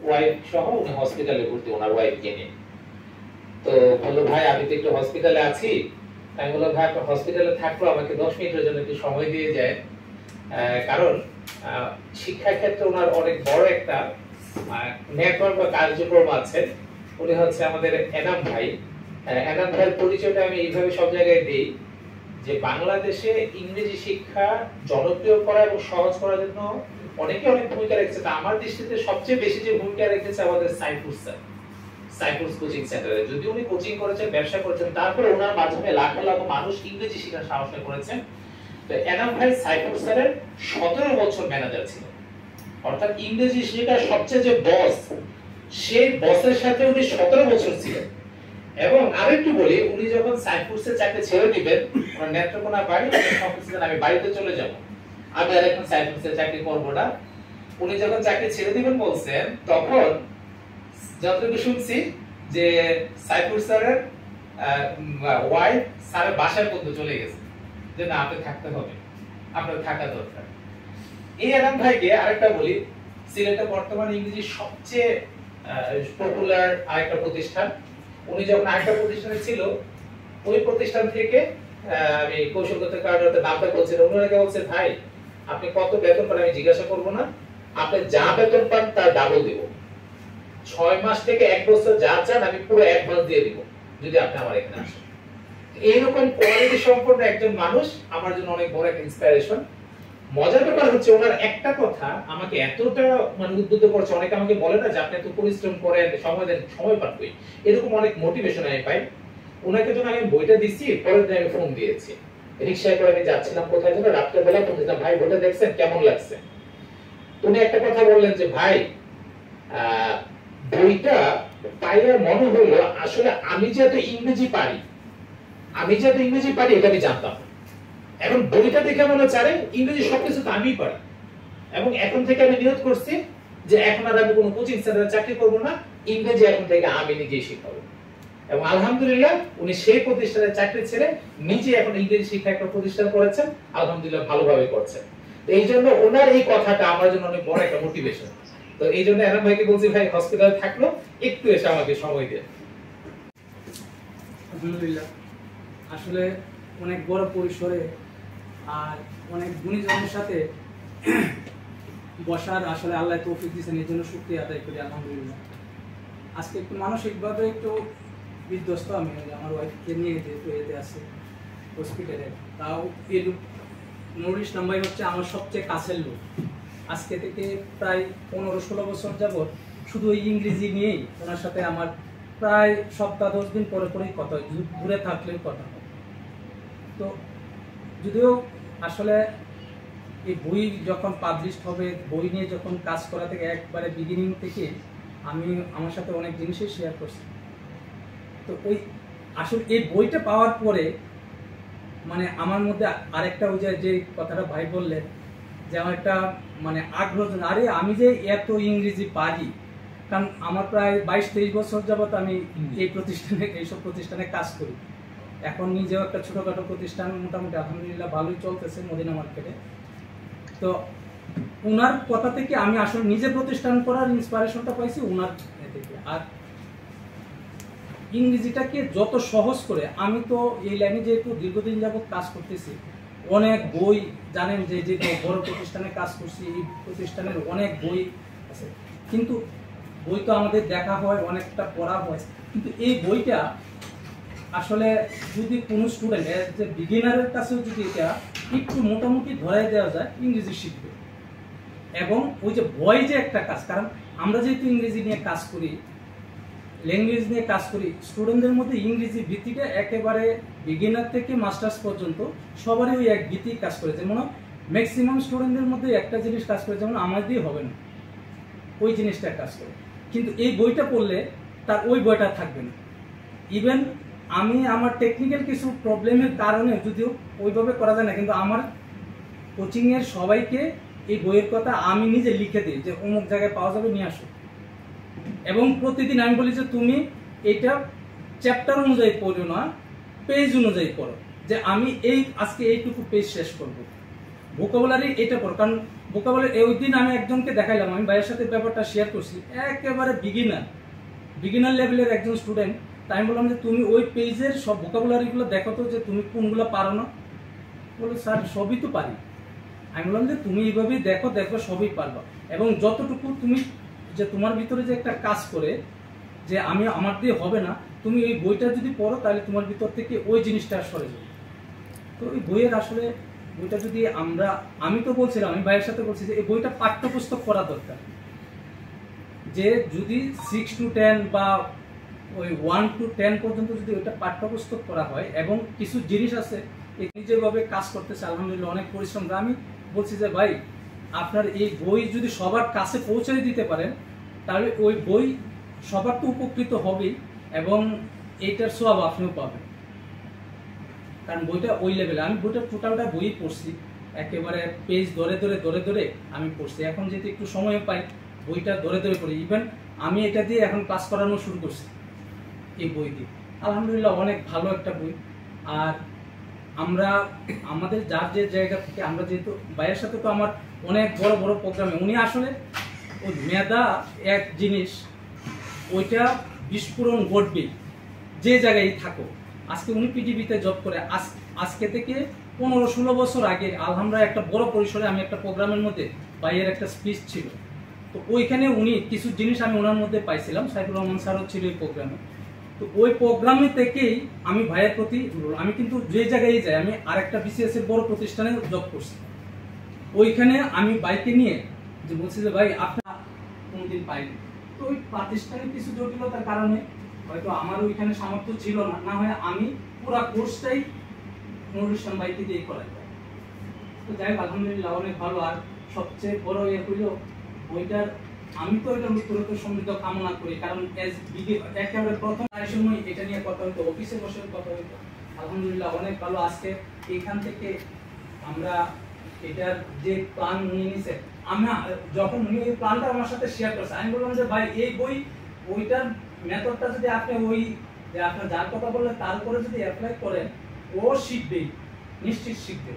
Wife সহ উনি হসপিটালে ভর্তি, ওনার ওয়াইফকে নিয়ে। তো বললো ভাই আমি তো একটু হসপিটালে আছি। আমি বললাম ভাই আপনি হসপিটালে থাকলেও আমাকে 10 মিনিটের জন্য একটু সময় দিয়ে যায়, কারণ শিক্ষা ক্ষেত্রে ওনার অনেক বড় একটা নেটওয়ার্ক বা কার্যক্রম আছে। উনি হচ্ছে আমাদের এনাম ভাই। এনাম ভাইয়ের পরিচয়টা আমি এইভাবে সব জায়গায় দিই যে বাংলাদেশে ইংরেজি শিক্ষা জনপ্রিয় করা এবং সহজ করার জন্য অনেকে অনেক ভূমিকা রেখেছে। আমার দৃষ্টিতে সবচেয়ে বেশি যে ভূমিকা রেখেছে আমাদের সাইফুর স্যার, সাইফুর কোচিং সেন্টারে। যদি উনি কোচিং করেছেন, ব্যবসা করেছেন, তারপরে ওনার মাধ্যমে লাখ লাখ মানুষ ইংরেজি শেখার সাহস করেছেন। তো এনাম ভাই সাইফুর স্যারের 17 বছর ম্যানেজার ছিলেন, অর্থাৎ ইংরেজি শেখার সবচেয়ে যে বস, সেই বসের সাথে উনি 17 বছর ছিলেন। এবং আরেকটু বলি, উনি যখন সাইফুরসের চাকরি ছেড়ে দিবেন, ওনার নেত্রকোনা বাড়ি, আমি বাড়িতে চলে যাব, আমি আর এখন সাইফুরসের চাকরি করব না। উনি যখন চাকরি ছেড়ে দিবেন বলছেন, তখন যতটুকু শুনছি যে সাইফুর স্যারের ওয়াইফ স্যারের বাসায় পর্যন্ত চলে গেছে যে না আপনি থাকতে হবে, আপনার থাকা দরকার। এই এনাম ভাইকে আরেকটা বলি, সিলেটে বর্তমানে ইংরেজি সবচেয়ে পপুলার আরেকটা প্রতিষ্ঠান। উনি যখন আরেকটা প্রতিষ্ঠানে ছিল, ওই প্রতিষ্ঠান থেকে আমি কৌশলগত কারণে নামটা বলছিলাম, উনি আমাকে বলছে ভাই আপনি কত বেতন পান আমি জিজ্ঞাসা করব না, আপনি যা বেতন পান তার ডাবল দিব, 6 মাস থেকে 1 বছর যা চান আমি পুরো অ্যাডভান্স দিয়ে দিব যদি আপনি আমার এখানে আসেন। এইরকম কোয়ালিটি সম্পন্ন একজন মানুষ আমার জন্য অনেক বড় একটা ইন্সপিরেশন। মজার ব্যাপার হচ্ছে ওনার একটা কথা আমাকে এতটা উদ্বুদ্ধ করছে, অনেকে আমাকে বলে না যে আপনি এত পরিশ্রম করেন, সময় দেন, সময় পান কই, এরকম অনেক মোটিভেশন আমি পাই। ওনাকে যখন আমি বইটা দিচ্ছি, পরের দিন আমি ফোন দিয়েছি, রিকশায় করে আমি যাচ্ছিলাম কোথায় যেন, রাত্রেবেলা ফোন দিলাম, ভাই বইটা দেখছেন কেমন লাগছে? উনি একটা কথা বললেন যে ভাই বইটা পাইয়া মনে হলো আসলে আমি যে এত ইংরেজি পারি, এটা আমি জানতাম। এখন বইটা দেখে মনে হচ্ছে আরে ইংরেজি সবকিছু তো আমিই পারি। এবং এখন থেকে আমি নিয়ত করছি যে এখন আর আমি কোনো কোচিং সেন্টারে চাকরি করব না, ইংরেজি এখন থেকে আমি নিজেই শিখাবো। এবং আলহামদুলিল্লাহ উনি সেই প্রতিষ্ঠানে চাকরি ছেড়ে নিজে এখন ইংরেজি শিক্ষা একটা প্রতিষ্ঠান করেছেন, আলহামদুলিল্লাহ ভালোভাবে করছেন। তো এই জন্য ওনার এই কথাটা আমার জন্য অনেক বড় একটা মোটিভেশন। তো এই জন্য এনাম ভাইকে বলছি ভাই হসপিটালে থাকলো একটু এসে আমাকে সময় দিয়ে। আলহামদুলিল্লাহ আসলে অনেক বড় পরিসরে আর অনেক গুণীজনের সাথে বসার আসলে আল্লাহ তৌফিক দিয়েছেন, এই জন্য শুকরিয়া আদায় করি আলহামদুলিল্লাহ। আজকে একটু মানসিকভাবে একটু বিধ্বস্ত আমি, আমার ওয়াইফকে নিয়ে যেহেতু এতে আছে হসপিটালে, তাও এই নুরুল ইসলাম ভাই হচ্ছে আমার সবচেয়ে কাছের লোক। আজকে থেকে প্রায় 15-16 বছর যাবৎ শুধু ওই ইংরেজি নিয়েই ওনার সাথে আমার প্রায় সপ্তাহ 10 দিন পরে পরেই কথা হয়, দূরে থাকলেও কথা হয়। তো যদিও আসলে এই বই যখন পাবলিশ হবে, বই নিয়ে যখন কাজ করা থেকে একবারে বিগিনিং থেকে আমি আমার সাথে অনেক জিনিসই শেয়ার করছি। তো ওই আসলে এই বইটা পাওয়ার পরে মানে আমার মধ্যে আরেকটা ওই যে কথাটা ভাই বললেন যে আমার একটা মানে আগ্রহ, আরে আমি যে এত ইংরেজি পারি, কারণ আমার প্রায় 22-23 বছর যাবত আমি এইসব প্রতিষ্ঠানে কাজ করি। এখন নিজেও একটা ছোটখাটো প্রতিষ্ঠান মোটামুটি আলহামদুলিল্লাহ ভালোই চলতেছে মদিনা মার্কেটে। তো ওনার কথা থেকে আমি আসলে নিজে প্রতিষ্ঠান করার ইন্সপিরেশনটা পাইছি ওনার থেকে। আর ইংরেজিটাকে যত সহজ করে, আমি তো এই লাইনে যেহেতু দীর্ঘদিন যাবত কাজ করতেছি, অনেক বই জানেন যে বড় প্রতিষ্ঠানে কাজ করছি, এই প্রতিষ্ঠানের অনেক বই আছে, কিন্তু বই তো আমাদের দেখা হয়, অনেকটা পড়া হয়, কিন্তু এই বইটা আসলে যদি কোনো স্টুডেন্ট যে বিগিনারের কাছেও যদি এটা একটু মোটামুটি ধরাই দেওয়া যায়, ইংরেজি শিখবে। এবং ওই যে বই যে একটা কাজ, কারণ আমরা যেহেতু ইংরেজি নিয়ে কাজ করি, ল্যাঙ্গুয়েজ নিয়ে কাজ করি, স্টুডেন্টদের মধ্যে ইংরেজি ভিত্তিটা একেবারে বিগিনার থেকে মাস্টার্স পর্যন্ত সবারই ওই এক ভিত্তি কাজ করে। যেমন ম্যাক্সিমাম স্টুডেন্টদের মধ্যে একটা জিনিস কাজ করে, যেমন আমার দিয়ে হবে না, ওই জিনিসটা কাজ করে। কিন্তু এই বইটা পড়লে তার ওই বইটা থাকবে না। ইভেন আমি আমার টেকনিক্যাল কিছু প্রবলেমের কারণে যদিও ওইভাবে করা যায় না, কিন্তু আমার কোচিংয়ের সবাইকে এই বইয়ের কথা আমি নিজে লিখে দিই যে অমুক জায়গায় পাওয়া যাবে, নিয়ে আসো। এবং প্রতিদিন আমি বলি যে তুমি এটা চ্যাপ্টার অনুযায়ী পড়ো না, পেজ অনুযায়ী পড়ো, যে আমি আজকে এইটুকু পেজ শেষ করব। ভোকাবুলারি এটা পড়ো, কারণ ভোকাবুলারি ওই দিন আমি একজনকে দেখাইলাম, আমি ভাইয়ের সাথে ব্যাপারটা শেয়ার করছি, একেবারে বিগিনার লেভেলের একজন স্টুডেন্ট। তাই আমি বললাম যে তুমি ওই পেজের সব ভোকাবুলারিগুলো দেখো তো, যে তুমি কোনগুলো পারো না। বলে স্যার সবই তো পারি। আমি বললাম যে তুমি এইভাবেই দেখো, দেখো সবই পারবা, এবং যতটুকু তুমি যে তোমার ভিতরে যে একটা কাজ করে যে আমি আমার দিয়ে হবে না, তুমি এই বইটা যদি পড়ো তাহলে তোমার ভিতর থেকে ওই জিনিসটা সরে যাবে। তো এই বইয়ের আসলে বইটা যদি আমি তো বলছিলাম, আমি ভাইয়ের সাথে বলছি যে এই বইটা পাঠ্যপুস্তক করা দরকার, যে যদি 6 to 10 বা ওই 1 to 10 পর্যন্ত যদি ওইটা পাঠ্যপুস্তক করা হয়, এবং কিছু জিনিস আছে যেভাবে কাজ করতেছে আলহামদুলিল্লাহ অনেক পরিশ্রম। আমি বলছি যে ভাই আপনার এই বই যদি সবার কাছে পৌঁছে দিতে পারেন তাহলে ওই বই সবার তো উপকৃত হবেই, এবং এইটার সওয়াব আপনিও পাবেন, কারণ বইটা ওই লেভেলে। আমি বইটা টোটালটা বই পড়ছি, একেবারে পেজ ধরে ধরে আমি পড়ছি। এখন যেহেতু একটু সময় পাই বইটা ধরে পড়ি, ইভেন আমি এটা দিয়ে এখন ক্লাস করানো শুরু করছি এই বই দিয়ে। আলহামদুলিল্লাহ অনেক ভালো একটা বই। আর আমরা আমাদের যার যে জায়গা থেকে আমরা, যেহেতু ভাইয়ের সাথে তো আমার অনেক বড় বড় প্রোগ্রামে, উনি আসলে ওই মেধা এক জিনিস, ওইটা বিস্ফোরণ ঘটবে যে জায়গায় থাকো। আজকে উনি পিটিভিতে জব করে, আজকে থেকে 15-16 বছর আগে আলহামদুলিল্লাহ একটা বড় পরিসরে আমি একটা প্রোগ্রামের মধ্যে ভাইয়ের একটা স্পিচ ছিল, তো ওইখানে উনি কিছু জিনিস আমি ওনার মধ্যে পাইছিলাম, সাইফুর রহমান স্যারও ছিল এই প্রোগ্রামে। তো ওই প্রোগ্রামে থেকেই আমি ভাইয়ের প্রতি, আমি কিন্তু যে জায়গায় যাই, আমি আরেকটা বিসিএস এর বড় প্রতিষ্ঠানে জব করছি, ওইখানে আমি বাইকে নিয়ে যে বলছি যে ভাই আপনার কোনোদিন পাইনি। তো ওই প্রাতিষ্ঠানিক কিছু জটিলতার কারণে হয়তো আমার ওইখানে সামর্থ্য ছিল না, না হয় আমি পুরা কোর্সটাই নুরুল ইসলাম ভাইকে দিয়ে করাই। তো যাই হোক আলহামদুলিল্লাহ অনেক ভালো। আর সবচেয়ে বড় হইল বইটার, আমি তো এটা উত্তরোত্তর সমৃদ্ধ কামনা করি, কারণ একেবারে প্রথম সময় এটা নিয়ে কথা হইতো, অফিসে বসে কথা হইতো। আলহামদুলিল্লাহ অনেক ভালো। আজকে এখান থেকে আমরা এটার যে প্ল্যান নিয়ে নিছে, আমি যখন উনি এই প্ল্যানটা আমার সাথে শেয়ার করছে, আমি বললাম যে ভাই এই বইটার মেথডটা যদি আপনি ওই যে আপনার যার কথা বললেন তার উপরে যদি অ্যাপ্লাই করেন, ও শিখবেই, নিশ্চিত শিখবে।